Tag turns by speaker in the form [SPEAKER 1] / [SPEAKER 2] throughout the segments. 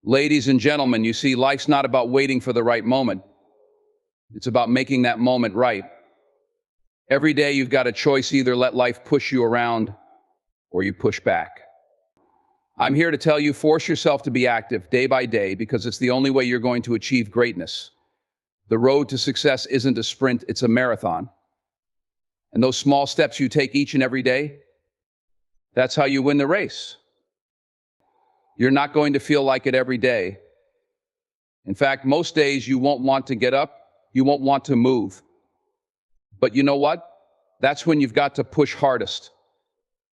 [SPEAKER 1] Ladies and gentlemen, you see, life's not about waiting for the right moment. It's about making that moment right. Every day you've got a choice: either let life push you around or you push back. I'm here to tell you, force yourself to be active day by day, because it's the only way you're going to achieve greatness. The road to success isn't a sprint, it's a marathon. And those small steps you take each and every day, that's how you win the race. You're not going to feel like it every day. In fact, most days you won't want to get up, you won't want to move. But you know what? That's when you've got to push hardest.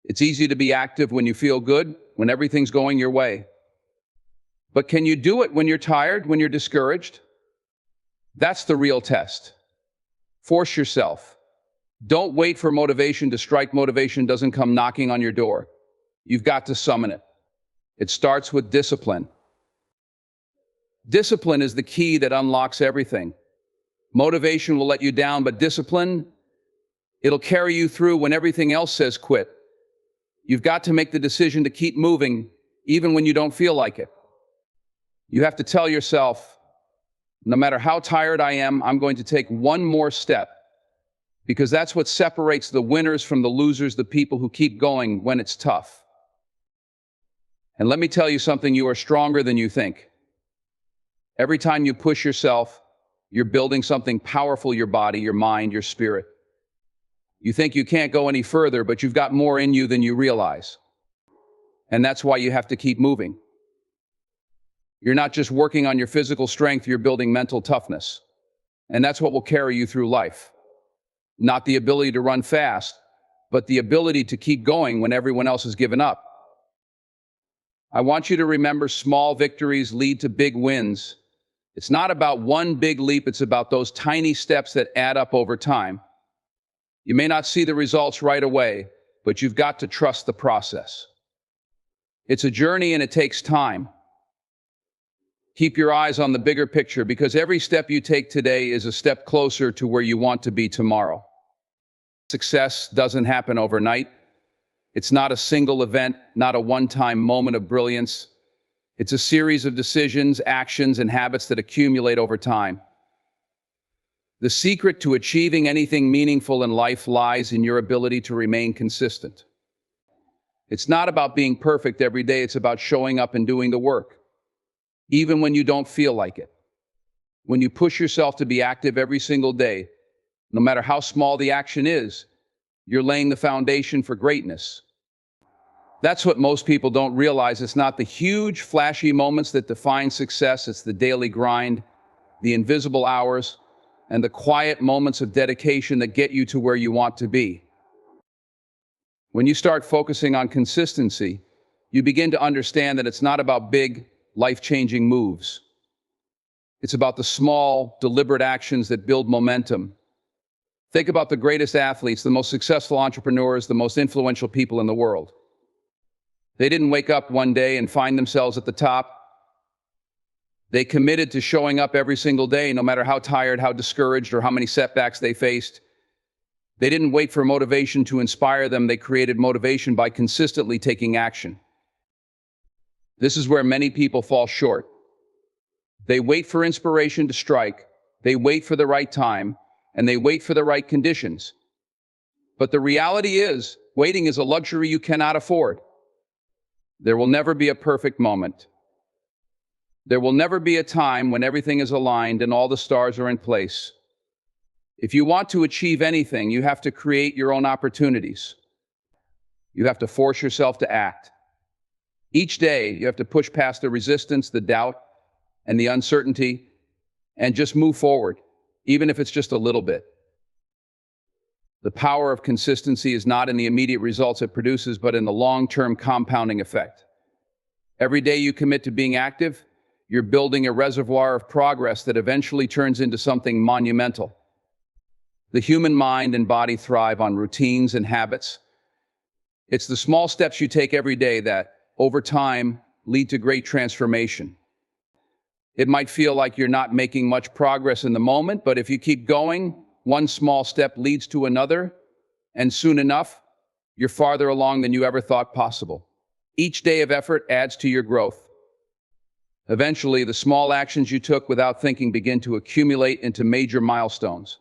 [SPEAKER 1] It's easy to be active when you feel good, when everything's going your way. But can you do it when you're tired, when you're discouraged? That's the real test. Force yourself. Don't wait for motivation to strike. Motivation doesn't come knocking on your door. You've got to summon it. It starts with discipline. Discipline is the key that unlocks everything. Motivation will let you down, but discipline, it'll carry you through when everything else says quit. You've got to make the decision to keep moving, even when you don't feel like it. You have to tell yourself, no matter how tired I am, I'm going to take one more step, because that's what separates the winners from the losers, the people who keep going when it's tough. And let me tell you something, you are stronger than you think. Every time you push yourself, you're building something powerful: your body, your mind, your spirit. You think you can't go any further, but you've got more in you than you realize. And that's why you have to keep moving. You're not just working on your physical strength, you're building mental toughness. And that's what will carry you through life. Not the ability to run fast, but the ability to keep going when everyone else has given up. I want you to remember, small victories lead to big wins. It's not about one big leap, it's about those tiny steps that add up over time. You may not see the results right away, but you've got to trust the process. It's a journey and it takes time. Keep your eyes on the bigger picture, because every step you take today is a step closer to where you want to be tomorrow. Success doesn't happen overnight. It's not a single event, not a one-time moment of brilliance. It's a series of decisions, actions, and habits that accumulate over time. The secret to achieving anything meaningful in life lies in your ability to remain consistent. It's not about being perfect every day, it's about showing up and doing the work, even when you don't feel like it. When you push yourself to be active every single day, no matter how small the action is, you're laying the foundation for greatness. That's what most people don't realize. It's not the huge, flashy moments that define success. It's the daily grind, the invisible hours, and the quiet moments of dedication that get you to where you want to be. When you start focusing on consistency, you begin to understand that it's not about big, life-changing moves. It's about the small, deliberate actions that build momentum. Think about the greatest athletes, the most successful entrepreneurs, the most influential people in the world. They didn't wake up one day and find themselves at the top. They committed to showing up every single day, no matter how tired, how discouraged, or how many setbacks they faced. They didn't wait for motivation to inspire them. They created motivation by consistently taking action. This is where many people fall short. They wait for inspiration to strike, they wait for the right time, and they wait for the right conditions. But the reality is, waiting is a luxury you cannot afford. There will never be a perfect moment. There will never be a time when everything is aligned and all the stars are in place. If you want to achieve anything, you have to create your own opportunities. You have to force yourself to act. Each day, you have to push past the resistance, the doubt, and the uncertainty, and just move forward, even if it's just a little bit. The power of consistency is not in the immediate results it produces, but in the long-term compounding effect. Every day you commit to being active, you're building a reservoir of progress that eventually turns into something monumental. The human mind and body thrive on routines and habits. It's the small steps you take every day that, over time, lead to great transformation. It might feel like you're not making much progress in the moment, but if you keep going, one small step leads to another, and soon enough, you're farther along than you ever thought possible. Each day of effort adds to your growth. Eventually, the small actions you took without thinking begin to accumulate into major milestones.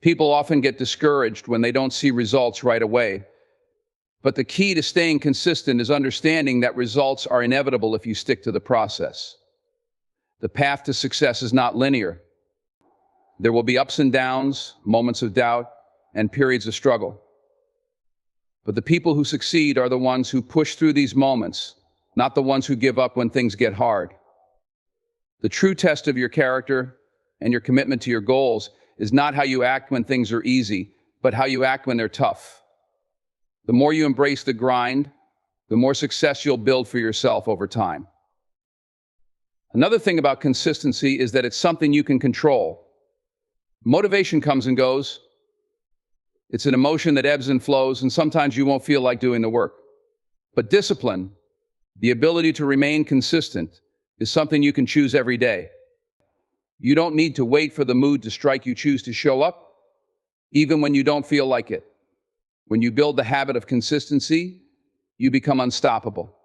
[SPEAKER 1] People often get discouraged when they don't see results right away. But the key to staying consistent is understanding that results are inevitable if you stick to the process. The path to success is not linear. There will be ups and downs, moments of doubt, and periods of struggle. But the people who succeed are the ones who push through these moments, not the ones who give up when things get hard. The true test of your character and your commitment to your goals is not how you act when things are easy, but how you act when they're tough. The more you embrace the grind, the more success you'll build for yourself over time. Another thing about consistency is that it's something you can control. Motivation comes and goes. It's an emotion that ebbs and flows, and sometimes you won't feel like doing the work. But discipline, the ability to remain consistent, is something you can choose every day. You don't need to wait for the mood to strike. You choose to show up, even when you don't feel like it. When you build the habit of consistency, you become unstoppable.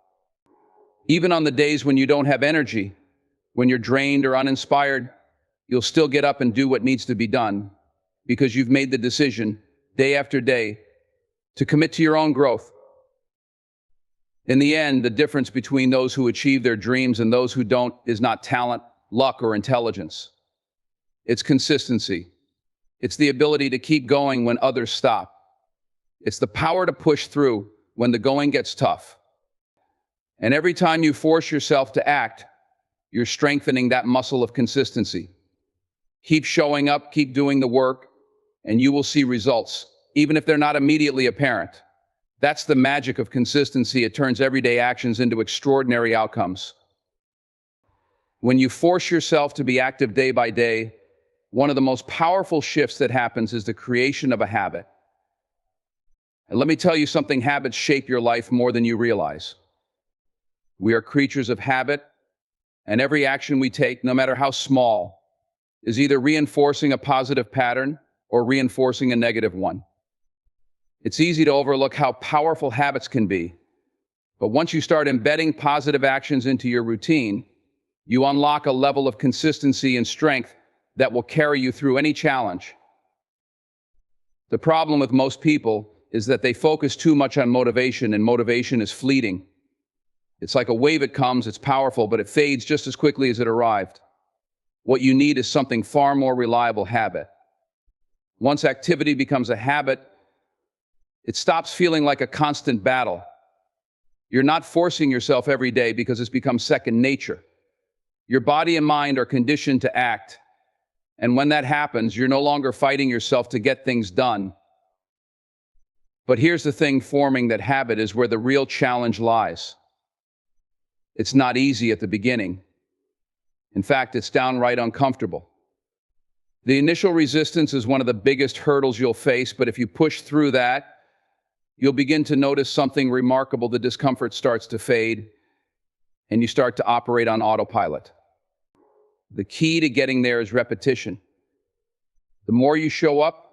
[SPEAKER 1] Even on the days when you don't have energy, when you're drained or uninspired, you'll still get up and do what needs to be done because you've made the decision, day after day, to commit to your own growth. In the end, the difference between those who achieve their dreams and those who don't is not talent, luck, or intelligence. It's consistency. It's the ability to keep going when others stop. It's the power to push through when the going gets tough. And every time you force yourself to act, you're strengthening that muscle of consistency. Keep showing up, keep doing the work, and you will see results, even if they're not immediately apparent. That's the magic of consistency. It turns everyday actions into extraordinary outcomes. When you force yourself to be active day by day, one of the most powerful shifts that happens is the creation of a habit. And let me tell you something, habits shape your life more than you realize. We are creatures of habit, and every action we take, no matter how small, is either reinforcing a positive pattern or reinforcing a negative one. It's easy to overlook how powerful habits can be, but once you start embedding positive actions into your routine, you unlock a level of consistency and strength that will carry you through any challenge. The problem with most people is that they focus too much on motivation, and motivation is fleeting. It's like a wave. It comes, it's powerful, but it fades just as quickly as it arrived. What you need is something far more reliable: habit. Once activity becomes a habit, it stops feeling like a constant battle. You're not forcing yourself every day because it's become second nature. Your body and mind are conditioned to act. And when that happens, you're no longer fighting yourself to get things done. But here's the thing, forming that habit is where the real challenge lies. It's not easy at the beginning. In fact, it's downright uncomfortable. The initial resistance is one of the biggest hurdles you'll face, but if you push through that, you'll begin to notice something remarkable. The discomfort starts to fade, and you start to operate on autopilot. The key to getting there is repetition. The more you show up,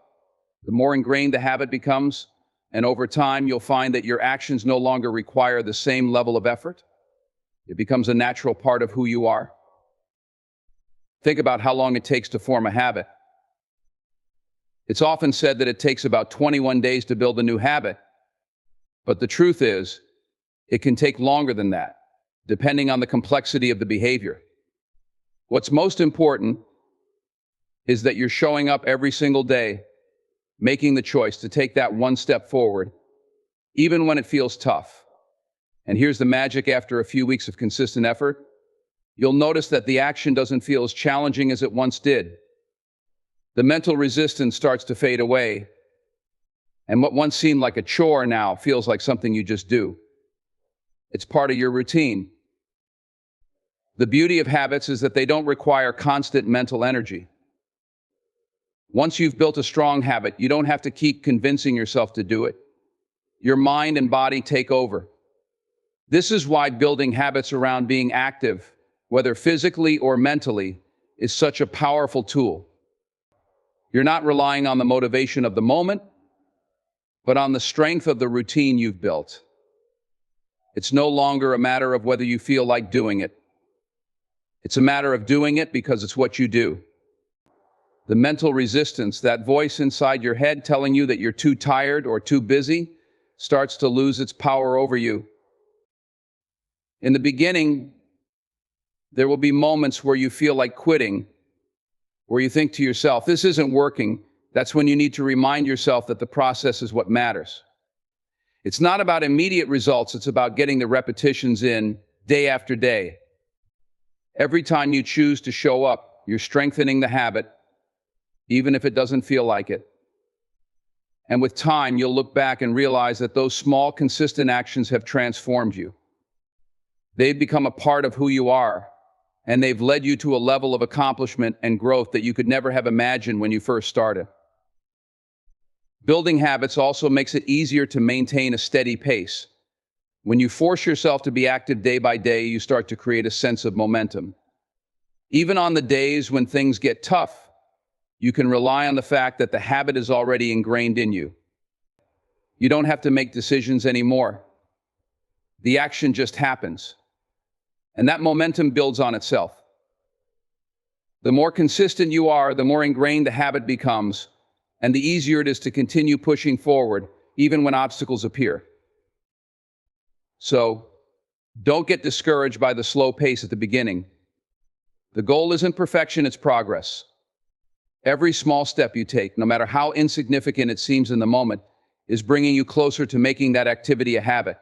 [SPEAKER 1] the more ingrained the habit becomes, and over time, you'll find that your actions no longer require the same level of effort. It becomes a natural part of who you are. Think about how long it takes to form a habit. It's often said that it takes about 21 days to build a new habit. But the truth is, it can take longer than that, depending on the complexity of the behavior. What's most important is that you're showing up every single day, making the choice to take that one step forward, even when it feels tough. And here's the magic: after a few weeks of consistent effort, you'll notice that the action doesn't feel as challenging as it once did. The mental resistance starts to fade away, and what once seemed like a chore now feels like something you just do. It's part of your routine. The beauty of habits is that they don't require constant mental energy. Once you've built a strong habit, you don't have to keep convincing yourself to do it. Your mind and body take over. This is why building habits around being active, whether physically or mentally, is such a powerful tool. You're not relying on the motivation of the moment, but on the strength of the routine you've built. It's no longer a matter of whether you feel like doing it. It's a matter of doing it because it's what you do. The mental resistance, that voice inside your head telling you that you're too tired or too busy, starts to lose its power over you. In the beginning, there will be moments where you feel like quitting, where you think to yourself, this isn't working. That's when you need to remind yourself that the process is what matters. It's not about immediate results, it's about getting the repetitions in day after day. Every time you choose to show up, you're strengthening the habit, even if it doesn't feel like it. And with time, you'll look back and realize that those small, consistent actions have transformed you. They've become a part of who you are, and they've led you to a level of accomplishment and growth that you could never have imagined when you first started. Building habits also makes it easier to maintain a steady pace. When you force yourself to be active day by day, you start to create a sense of momentum. Even on the days when things get tough, you can rely on the fact that the habit is already ingrained in you. You don't have to make decisions anymore. The action just happens. And that momentum builds on itself. The more consistent you are, the more ingrained the habit becomes, and the easier it is to continue pushing forward, even when obstacles appear. So, don't get discouraged by the slow pace at the beginning. The goal isn't perfection, it's progress. Every small step you take, no matter how insignificant it seems in the moment, is bringing you closer to making that activity a habit.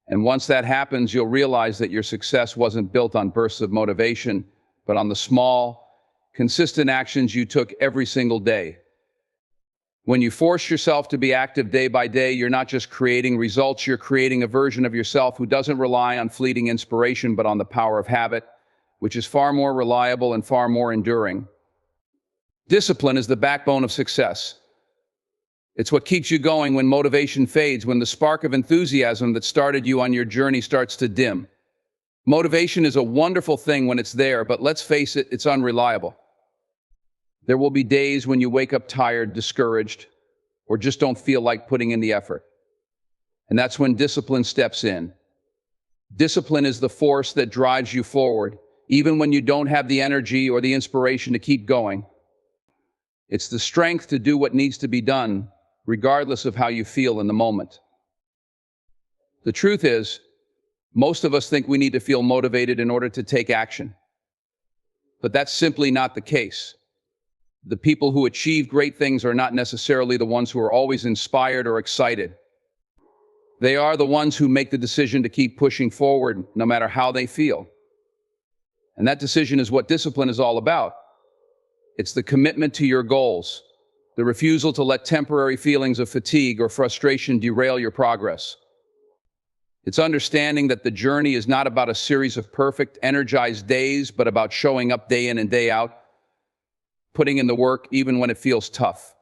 [SPEAKER 1] And once that happens, you'll realize that your success wasn't built on bursts of motivation, but on the small, consistent actions you took every single day. When you force yourself to be active day by day, you're not just creating results, you're creating a version of yourself who doesn't rely on fleeting inspiration, but on the power of habit, which is far more reliable and far more enduring. Discipline is the backbone of success. It's what keeps you going when motivation fades, when the spark of enthusiasm that started you on your journey starts to dim. Motivation is a wonderful thing when it's there, but let's face it, it's unreliable. There will be days when you wake up tired, discouraged, or just don't feel like putting in the effort. And that's when discipline steps in. Discipline is the force that drives you forward, even when you don't have the energy or the inspiration to keep going. It's the strength to do what needs to be done, regardless of how you feel in the moment. The truth is, most of us think we need to feel motivated in order to take action. But that's simply not the case. The people who achieve great things are not necessarily the ones who are always inspired or excited. They are the ones who make the decision to keep pushing forward, no matter how they feel. And that decision is what discipline is all about. It's the commitment to your goals, the refusal to let temporary feelings of fatigue or frustration derail your progress. It's understanding that the journey is not about a series of perfect, energized days, but about showing up day in and day out, putting in the work even when it feels tough.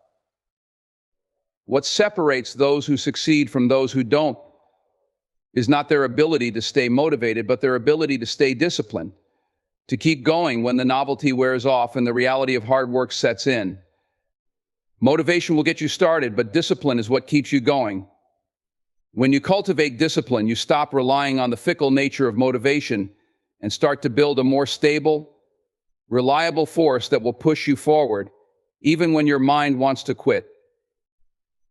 [SPEAKER 1] What separates those who succeed from those who don't is not their ability to stay motivated, but their ability to stay disciplined, to keep going when the novelty wears off and the reality of hard work sets in. Motivation will get you started, but discipline is what keeps you going. When you cultivate discipline, you stop relying on the fickle nature of motivation and start to build a more stable, reliable force that will push you forward, even when your mind wants to quit.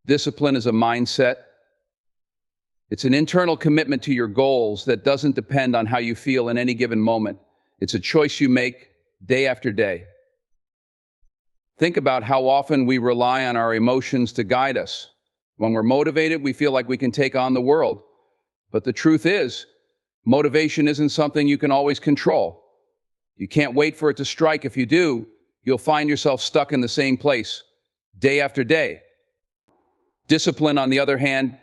[SPEAKER 1] Discipline is a mindset. It's an internal commitment to your goals that doesn't depend on how you feel in any given moment. It's a choice you make day after day. Think about how often we rely on our emotions to guide us. When we're motivated, we feel like we can take on the world. But the truth is, motivation isn't something you can always control. You can't wait for it to strike. If you do, you'll find yourself stuck in the same place, day after day. Discipline, on the other hand,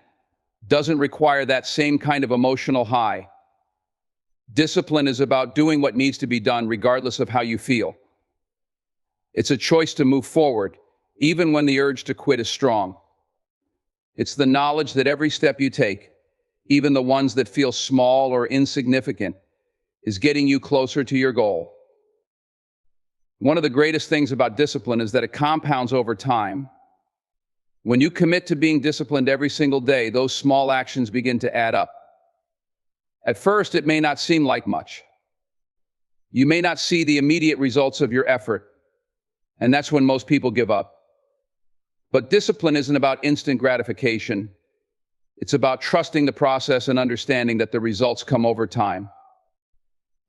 [SPEAKER 1] doesn't require that same kind of emotional high. Discipline is about doing what needs to be done regardless of how you feel. It's a choice to move forward, even when the urge to quit is strong. It's the knowledge that every step you take, even the ones that feel small or insignificant, is getting you closer to your goal. One of the greatest things about discipline is that it compounds over time. When you commit to being disciplined every single day, those small actions begin to add up. At first, it may not seem like much. You may not see the immediate results of your effort, and that's when most people give up. But discipline isn't about instant gratification. It's about trusting the process and understanding that the results come over time.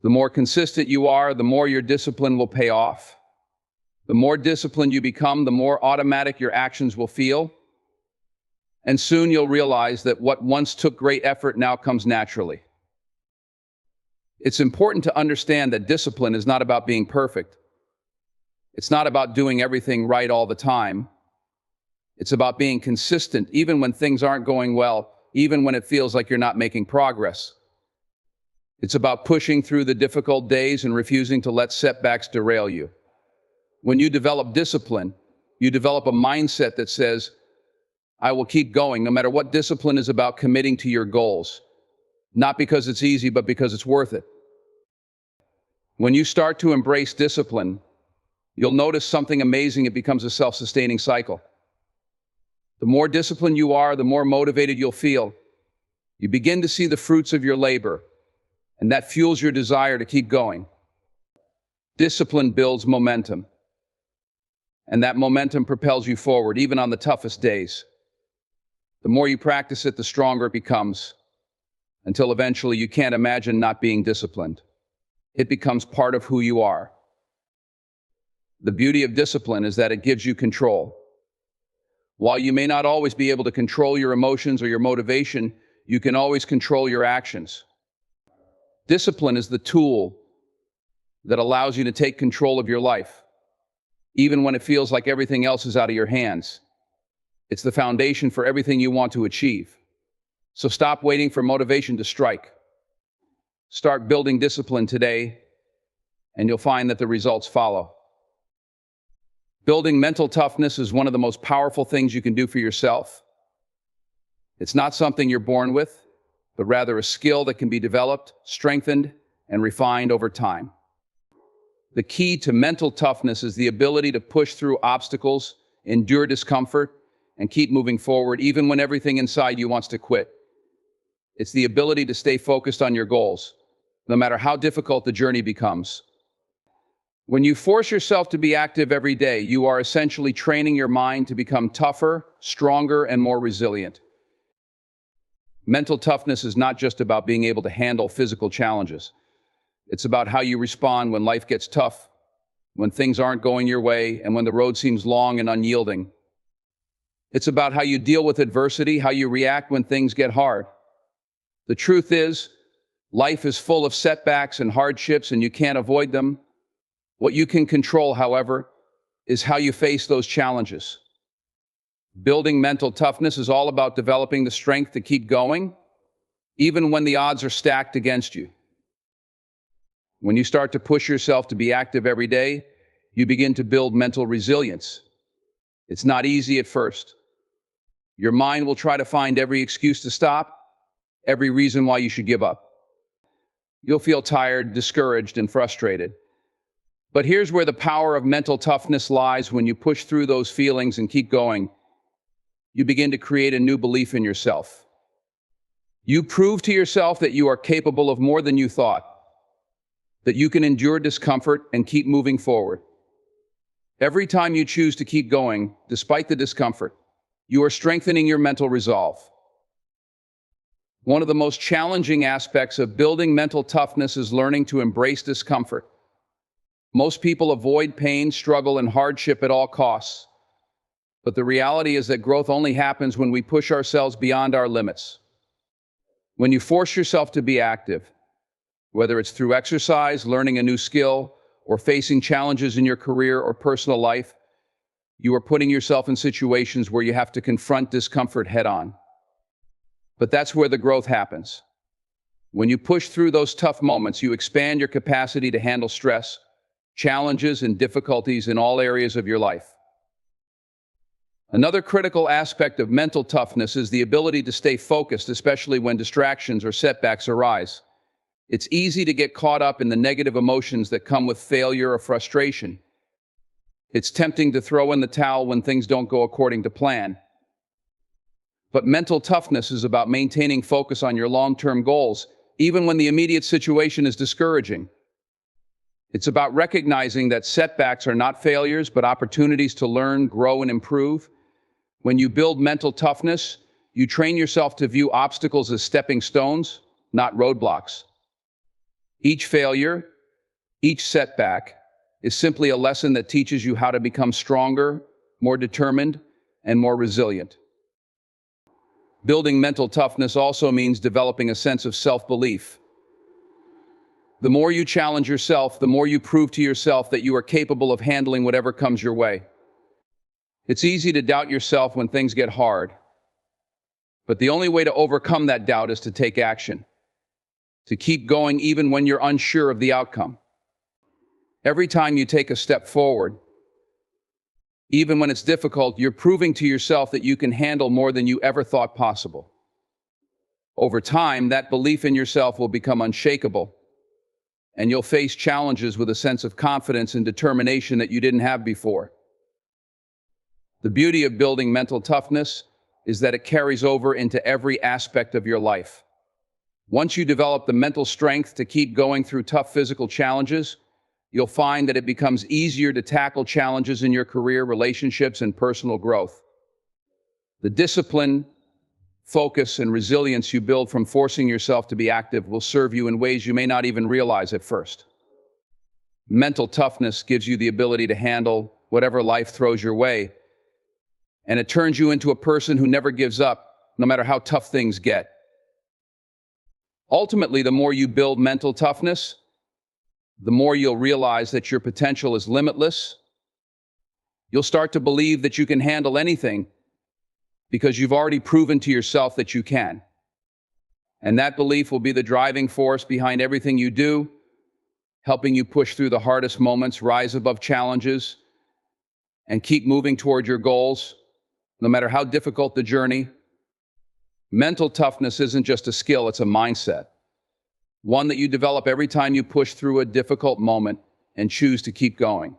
[SPEAKER 1] The more consistent you are, the more your discipline will pay off. The more disciplined you become, the more automatic your actions will feel. And soon you'll realize that what once took great effort now comes naturally. It's important to understand that discipline is not about being perfect. It's not about doing everything right all the time. It's about being consistent even when things aren't going well, even when it feels like you're not making progress. It's about pushing through the difficult days and refusing to let setbacks derail you. When you develop discipline, you develop a mindset that says, I will keep going no matter what. Discipline is about committing to your goals, not because it's easy, but because it's worth it. When you start to embrace discipline, you'll notice something amazing. It becomes a self-sustaining cycle. The more disciplined you are, the more motivated you'll feel. You begin to see the fruits of your labor, and that fuels your desire to keep going. Discipline builds momentum, and that momentum propels you forward, even on the toughest days. The more you practice it, the stronger it becomes, until eventually you can't imagine not being disciplined. It becomes part of who you are. The beauty of discipline is that it gives you control. While you may not always be able to control your emotions or your motivation, you can always control your actions. Discipline is the tool that allows you to take control of your life, even when it feels like everything else is out of your hands. It's the foundation for everything you want to achieve. So stop waiting for motivation to strike. Start building discipline today, and you'll find that the results follow. Building mental toughness is one of the most powerful things you can do for yourself. It's not something you're born with, but rather a skill that can be developed, strengthened, and refined over time. The key to mental toughness is the ability to push through obstacles, endure discomfort, and keep moving forward even when everything inside you wants to quit. It's the ability to stay focused on your goals, no matter how difficult the journey becomes. When you force yourself to be active every day, you are essentially training your mind to become tougher, stronger, and more resilient. Mental toughness is not just about being able to handle physical challenges. It's about how you respond when life gets tough, when things aren't going your way, and when the road seems long and unyielding. It's about how you deal with adversity, how you react when things get hard. The truth is, life is full of setbacks and hardships, and you can't avoid them. What you can control, however, is how you face those challenges. Building mental toughness is all about developing the strength to keep going, even when the odds are stacked against you. When you start to push yourself to be active every day, you begin to build mental resilience. It's not easy at first. Your mind will try to find every excuse to stop, every reason why you should give up. You'll feel tired, discouraged, and frustrated. But here's where the power of mental toughness lies. When you push through those feelings and keep going, you begin to create a new belief in yourself. You prove to yourself that you are capable of more than you thought, that you can endure discomfort and keep moving forward. Every time you choose to keep going, despite the discomfort, you are strengthening your mental resolve. One of the most challenging aspects of building mental toughness is learning to embrace discomfort. Most people avoid pain, struggle, and hardship at all costs. But the reality is that growth only happens when we push ourselves beyond our limits. When you force yourself to be active, whether it's through exercise, learning a new skill, or facing challenges in your career or personal life, you are putting yourself in situations where you have to confront discomfort head-on. But that's where the growth happens. When you push through those tough moments, you expand your capacity to handle stress, challenges, and difficulties in all areas of your life. Another critical aspect of mental toughness is the ability to stay focused, especially when distractions or setbacks arise. It's easy to get caught up in the negative emotions that come with failure or frustration. It's tempting to throw in the towel when things don't go according to plan. But mental toughness is about maintaining focus on your long-term goals. even when the immediate situation is discouraging. It's about recognizing that setbacks are not failures, but opportunities to learn, grow, and improve. When you build mental toughness, you train yourself to view obstacles as stepping stones, not roadblocks. Each failure, each setback, is simply a lesson that teaches you how to become stronger, more determined, and more resilient. Building mental toughness also means developing a sense of self-belief. The more you challenge yourself, the more you prove to yourself that you are capable of handling whatever comes your way. It's easy to doubt yourself when things get hard, but the only way to overcome that doubt is to take action, to keep going even when you're unsure of the outcome. Every time you take a step forward, even when it's difficult, you're proving to yourself that you can handle more than you ever thought possible. Over time, that belief in yourself will become unshakable, and you'll face challenges with a sense of confidence and determination that you didn't have before. The beauty of building mental toughness is that it carries over into every aspect of your life. Once you develop the mental strength to keep going through tough physical challenges, you'll find that it becomes easier to tackle challenges in your career, relationships, and personal growth. The discipline, focus, and resilience you build from forcing yourself to be active will serve you in ways you may not even realize at first. Mental toughness gives you the ability to handle whatever life throws your way, and it turns you into a person who never gives up, no matter how tough things get. Ultimately, the more you build mental toughness, the more you'll realize that your potential is limitless. You'll start to believe that you can handle anything because you've already proven to yourself that you can. And that belief will be the driving force behind everything you do, helping you push through the hardest moments, rise above challenges, and keep moving toward your goals, no matter how difficult the journey. Mental toughness isn't just a skill, it's a mindset. One that you develop every time you push through a difficult moment and choose to keep going.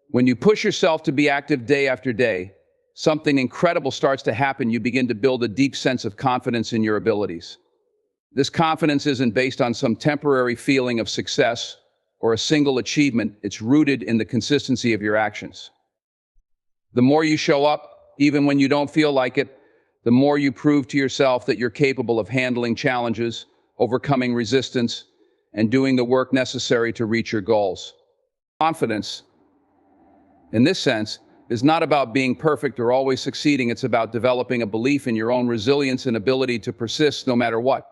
[SPEAKER 1] When you push yourself to be active day after day, something incredible starts to happen. You begin to build a deep sense of confidence in your abilities. This confidence isn't based on some temporary feeling of success or a single achievement. It's rooted in the consistency of your actions. The more you show up, even when you don't feel like it, the more you prove to yourself that you're capable of handling challenges, overcoming resistance, and doing the work necessary to reach your goals. Confidence, in this sense, is not about being perfect or always succeeding. It's about developing a belief in your own resilience and ability to persist no matter what.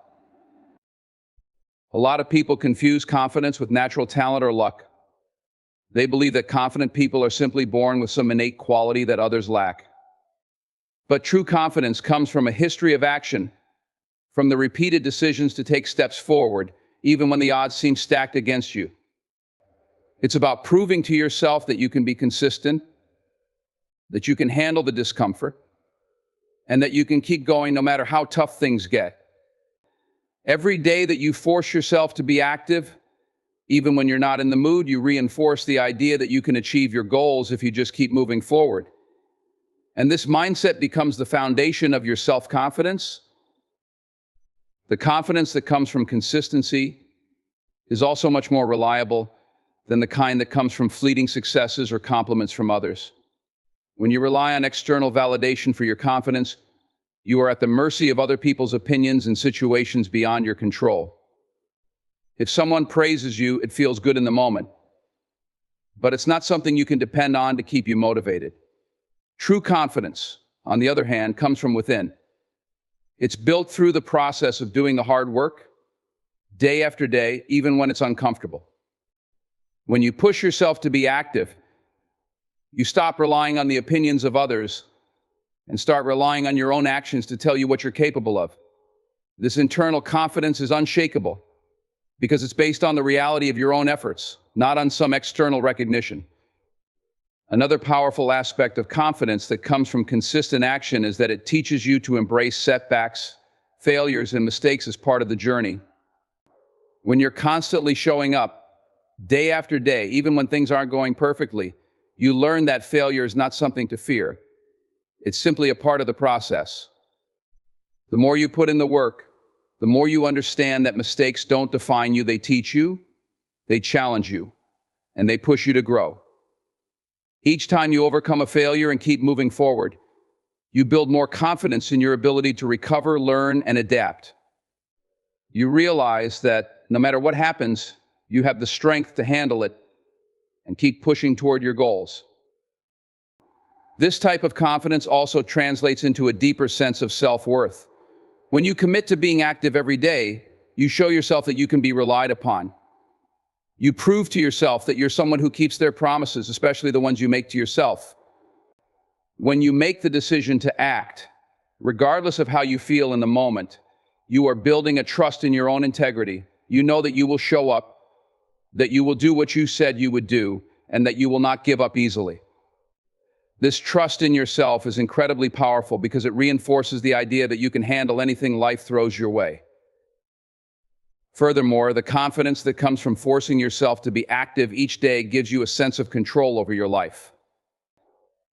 [SPEAKER 1] A lot of people confuse confidence with natural talent or luck. They believe that confident people are simply born with some innate quality that others lack. But true confidence comes from a history of action, from the repeated decisions to take steps forward, even when the odds seem stacked against you. It's about proving to yourself that you can be consistent, that you can handle the discomfort, and that you can keep going no matter how tough things get. Every day that you force yourself to be active, even when you're not in the mood, you reinforce the idea that you can achieve your goals if you just keep moving forward. And this mindset becomes the foundation of your self-confidence. The confidence that comes from consistency is also much more reliable than the kind that comes from fleeting successes or compliments from others. When you rely on external validation for your confidence, you are at the mercy of other people's opinions and situations beyond your control. If someone praises you, it feels good in the moment, but it's not something you can depend on to keep you motivated. True confidence, on the other hand, comes from within. It's built through the process of doing the hard work, day after day, even when it's uncomfortable. When you push yourself to be active, you stop relying on the opinions of others and start relying on your own actions to tell you what you're capable of. This internal confidence is unshakable because it's based on the reality of your own efforts, not on some external recognition. Another powerful aspect of confidence that comes from consistent action is that it teaches you to embrace setbacks, failures, and mistakes as part of the journey. When you're constantly showing up, day after day, even when things aren't going perfectly, you learn that failure is not something to fear. It's simply a part of the process. The more you put in the work, The more you understand that mistakes don't define you, they teach you, they challenge you, and they push you to grow. Each time you overcome a failure and keep moving forward, you build more confidence in your ability to recover, learn, and adapt. You realize that no matter what happens, you have the strength to handle it and keep pushing toward your goals. This type of confidence also translates into a deeper sense of self-worth. When you commit to being active every day, you show yourself that you can be relied upon. You prove to yourself that you're someone who keeps their promises, especially the ones you make to yourself. When you make the decision to act, regardless of how you feel in the moment, you are building a trust in your own integrity. You know that you will show up, that you will do what you said you would do, and that you will not give up easily. This trust in yourself is incredibly powerful because it reinforces the idea that you can handle anything life throws your way. Furthermore, the confidence that comes from forcing yourself to be active each day gives you a sense of control over your life.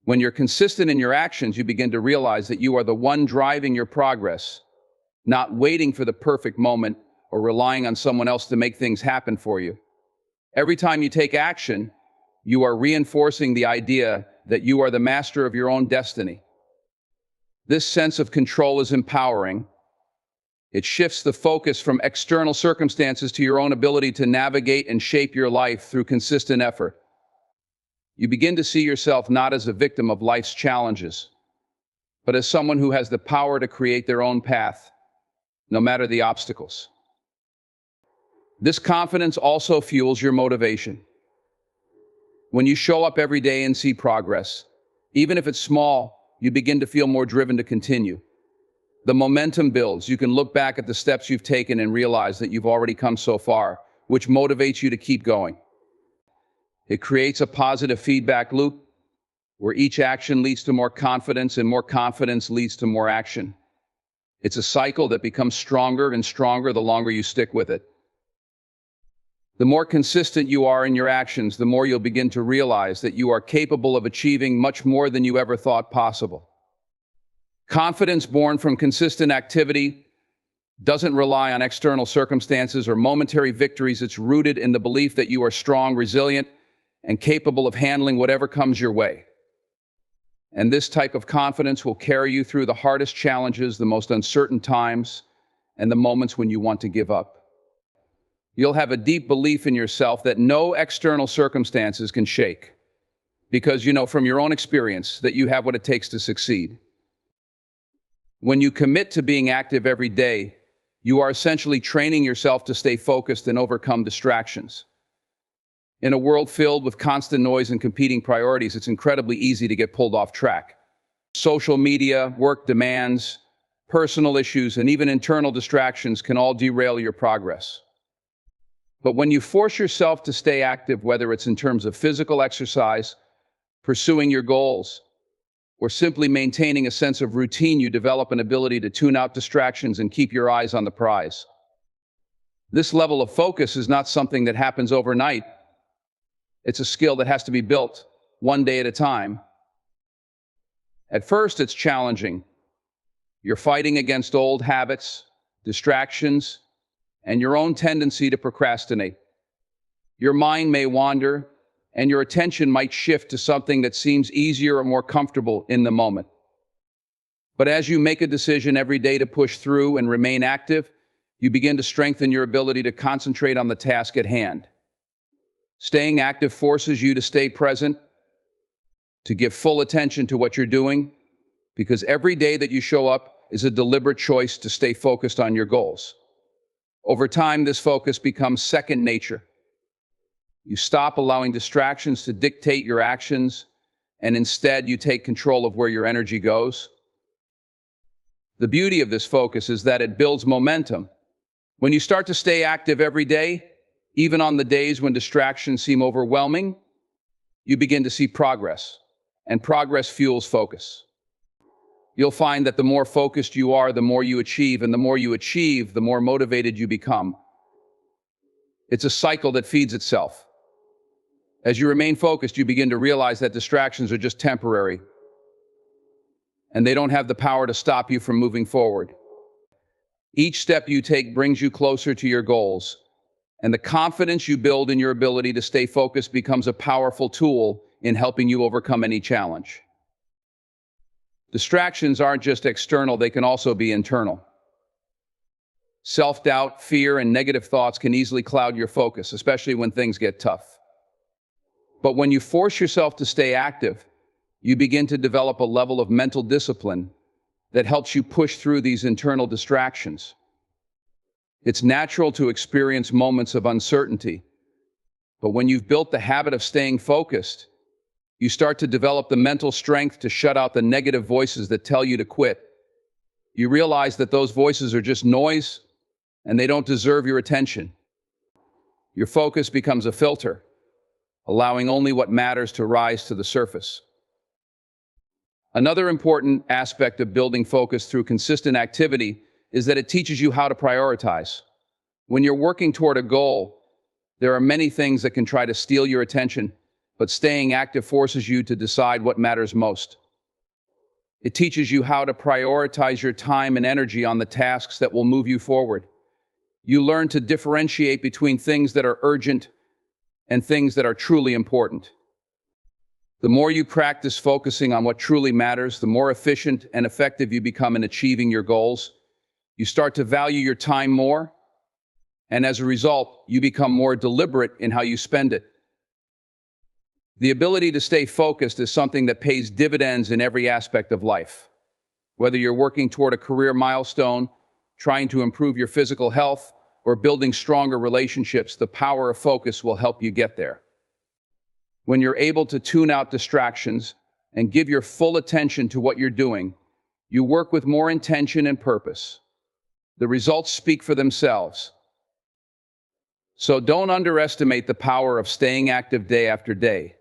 [SPEAKER 1] When you're consistent in your actions, you begin to realize that you are the one driving your progress, not waiting for the perfect moment or relying on someone else to make things happen for you. Every time you take action, you are reinforcing the idea that you are the master of your own destiny. This sense of control is empowering. It shifts the focus from external circumstances to your own ability to navigate and shape your life through consistent effort. You begin to see yourself not as a victim of life's challenges, but as someone who has the power to create their own path, no matter the obstacles. This confidence also fuels your motivation. When you show up every day and see progress, even if it's small, you begin to feel more driven to continue. The momentum builds. You can look back at the steps you've taken and realize that you've already come so far, which motivates you to keep going. It creates a positive feedback loop where each action leads to more confidence and more confidence leads to more action. It's a cycle that becomes stronger and stronger the longer you stick with it. The more consistent you are in your actions, the more you'll begin to realize that you are capable of achieving much more than you ever thought possible. Confidence born from consistent activity doesn't rely on external circumstances or momentary victories. It's rooted in the belief that you are strong, resilient, and capable of handling whatever comes your way. And this type of confidence will carry you through the hardest challenges, the most uncertain times, and the moments when you want to give up. You'll have a deep belief in yourself that no external circumstances can shake, because you know from your own experience that you have what it takes to succeed. When you commit to being active every day, you are essentially training yourself to stay focused and overcome distractions. In a world filled with constant noise and competing priorities, it's incredibly easy to get pulled off track. Social media, work demands, personal issues, and even internal distractions can all derail your progress. But when you force yourself to stay active, whether it's in terms of physical exercise, pursuing your goals, or simply maintaining a sense of routine, you develop an ability to tune out distractions and keep your eyes on the prize. This level of focus is not something that happens overnight. It's a skill that has to be built one day at a time. At first, it's challenging. You're fighting against old habits, distractions, and your own tendency to procrastinate. Your mind may wander, and your attention might shift to something that seems easier or more comfortable in the moment. But as you make a decision every day to push through and remain active, you begin to strengthen your ability to concentrate on the task at hand. Staying active forces you to stay present, to give full attention to what you're doing, because every day that you show up is a deliberate choice to stay focused on your goals. Over time, this focus becomes second nature. You stop allowing distractions to dictate your actions, and instead you take control of where your energy goes. The beauty of this focus is that it builds momentum. When you start to stay active every day, even on the days when distractions seem overwhelming, you begin to see progress, and progress fuels focus. You'll find that the more focused you are, the more you achieve, and the more you achieve, the more motivated you become. It's a cycle that feeds itself. As you remain focused, you begin to realize that distractions are just temporary, and they don't have the power to stop you from moving forward. Each step you take brings you closer to your goals, and the confidence you build in your ability to stay focused becomes a powerful tool in helping you overcome any challenge. Distractions aren't just external, they can also be internal. Self-doubt, fear, and negative thoughts can easily cloud your focus, especially when things get tough. But when you force yourself to stay active, you begin to develop a level of mental discipline that helps you push through these internal distractions. It's natural to experience moments of uncertainty, but when you've built the habit of staying focused, you start to develop the mental strength to shut out the negative voices that tell you to quit. You realize that those voices are just noise and they don't deserve your attention. Your focus becomes a filter, allowing only what matters to rise to the surface. Another important aspect of building focus through consistent activity is that it teaches you how to prioritize. When you're working toward a goal, there are many things that can try to steal your attention, but staying active forces you to decide what matters most. It teaches you how to prioritize your time and energy on the tasks that will move you forward. You learn to differentiate between things that are urgent and things that are truly important. The more you practice focusing on what truly matters, the more efficient and effective you become in achieving your goals. You start to value your time more, and as a result, you become more deliberate in how you spend it. The ability to stay focused is something that pays dividends in every aspect of life. Whether you're working toward a career milestone, trying to improve your physical health, or building stronger relationships, the power of focus will help you get there. When you're able to tune out distractions and give your full attention to what you're doing, you work with more intention and purpose. The results speak for themselves. So don't underestimate the power of staying active day after day.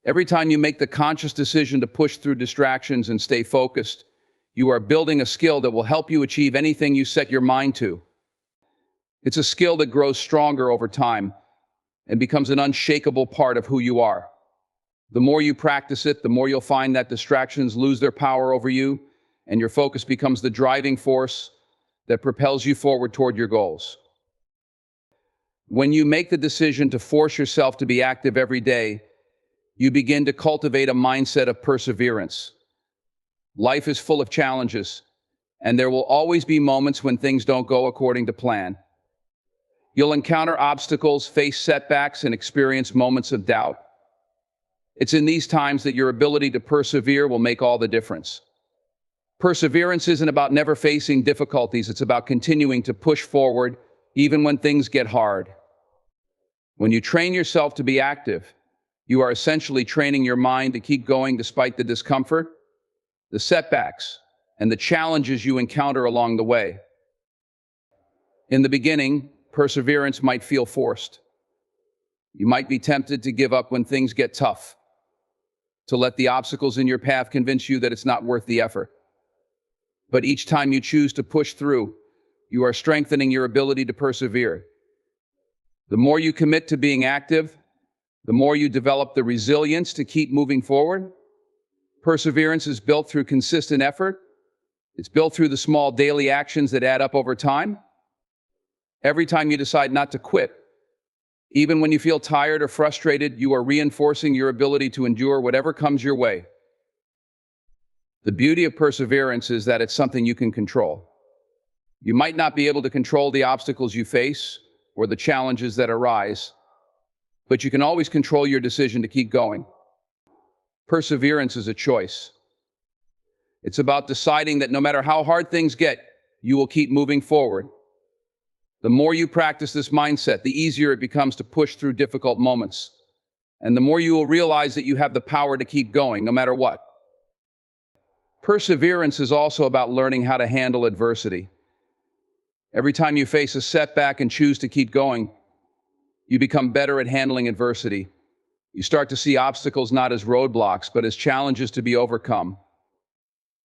[SPEAKER 1] Every time you make the conscious decision to push through distractions and stay focused, you are building a skill that will help you achieve anything you set your mind to. It's a skill that grows stronger over time and becomes an unshakable part of who you are. The more you practice it, the more you'll find that distractions lose their power over you, and your focus becomes the driving force that propels you forward toward your goals. When you make the decision to force yourself to be active every day, you begin to cultivate a mindset of perseverance. Life is full of challenges, and there will always be moments when things don't go according to plan. You'll encounter obstacles, face setbacks, and experience moments of doubt. It's in these times that your ability to persevere will make all the difference. Perseverance isn't about never facing difficulties, it's about continuing to push forward even when things get hard. When you train yourself to be active, you are essentially training your mind to keep going despite the discomfort, the setbacks, and the challenges you encounter along the way. In the beginning, perseverance might feel forced. You might be tempted to give up when things get tough, to let the obstacles in your path convince you that it's not worth the effort. But each time you choose to push through, you are strengthening your ability to persevere. The more you commit to being active, the more you develop the resilience to keep moving forward. Perseverance is built through consistent effort. It's built through the small daily actions that add up over time. Every time you decide not to quit, even when you feel tired or frustrated, you are reinforcing your ability to endure whatever comes your way. The beauty of perseverance is that it's something you can control. You might not be able to control the obstacles you face or the challenges that arise, but you can always control your decision to keep going. Perseverance is a choice. It's about deciding that no matter how hard things get, you will keep moving forward. The more you practice this mindset, the easier it becomes to push through difficult moments. And the more you will realize that you have the power to keep going, no matter what. Perseverance is also about learning how to handle adversity. Every time you face a setback and choose to keep going, you become better at handling adversity. You start to see obstacles not as roadblocks, but as challenges to be overcome.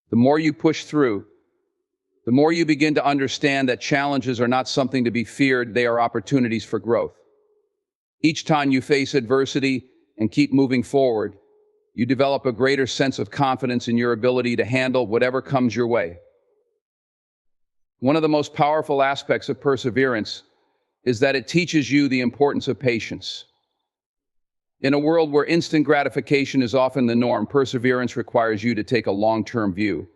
[SPEAKER 1] The more you push through, the more you begin to understand that challenges are not something to be feared, they are opportunities for growth. Each time you face adversity and keep moving forward, you develop a greater sense of confidence in your ability to handle whatever comes your way. One of the most powerful aspects of perseverance is that it teaches you the importance of patience. In a world where instant gratification is often the norm, perseverance requires you to take a long-term view.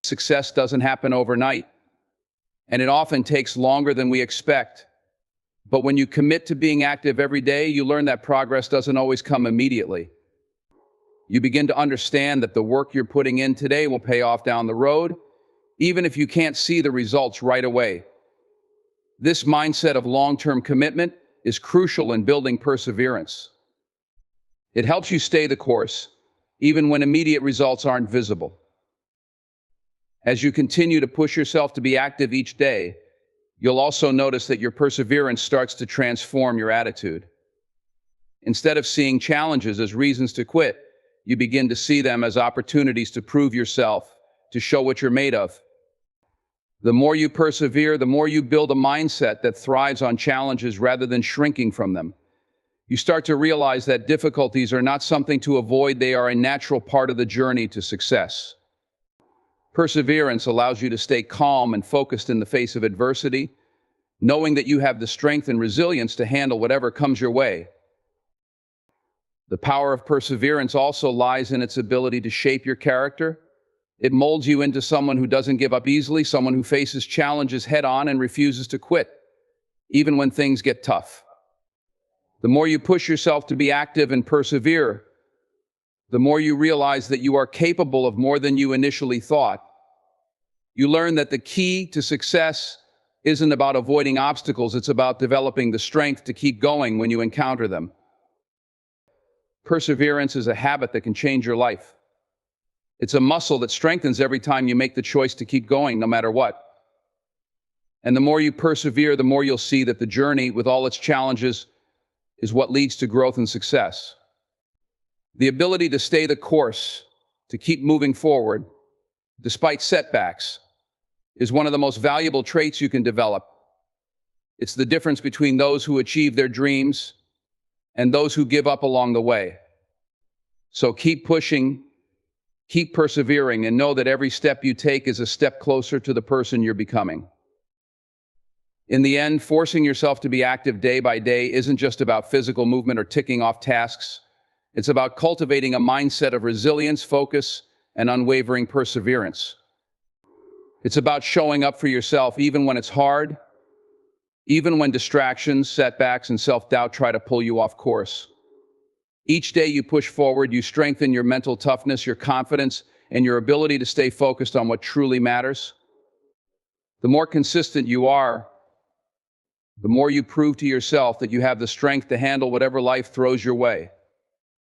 [SPEAKER 1] Success doesn't happen overnight, and it often takes longer than we expect. But when you commit to being active every day, you learn that progress doesn't always come immediately. You begin to understand that the work you're putting in today will pay off down the road, even if you can't see the results right away. This mindset of long-term commitment is crucial in building perseverance. It helps you stay the course, even when immediate results aren't visible. As you continue to push yourself to be active each day, you'll also notice that your perseverance starts to transform your attitude. Instead of seeing challenges as reasons to quit, you begin to see them as opportunities to prove yourself, to show what you're made of. The more you persevere, the more you build a mindset that thrives on challenges rather than shrinking from them. You start to realize that difficulties are not something to avoid, they are a natural part of the journey to success. Perseverance allows you to stay calm and focused in the face of adversity, knowing that you have the strength and resilience to handle whatever comes your way. The power of perseverance also lies in its ability to shape your character. It molds you into someone who doesn't give up easily, someone who faces challenges head-on and refuses to quit, even when things get tough. The more you push yourself to be active and persevere, the more you realize that you are capable of more than you initially thought. You learn that the key to success isn't about avoiding obstacles, it's about developing the strength to keep going when you encounter them. Perseverance is a habit that can change your life. It's a muscle that strengthens every time you make the choice to keep going, no matter what. And the more you persevere, the more you'll see that the journey, with all its challenges, is what leads to growth and success. The ability to stay the course, to keep moving forward, despite setbacks, is one of the most valuable traits you can develop. It's the difference between those who achieve their dreams and those who give up along the way. So keep pushing, keep persevering, and know that every step you take is a step closer to the person you're becoming. In the end, forcing yourself to be active day by day isn't just about physical movement or ticking off tasks. It's about cultivating a mindset of resilience, focus, and unwavering perseverance. It's about showing up for yourself even when it's hard, even when distractions, setbacks, and self-doubt try to pull you off course. Each day you push forward, you strengthen your mental toughness, your confidence, and your ability to stay focused on what truly matters. The more consistent you are, the more you prove to yourself that you have the strength to handle whatever life throws your way.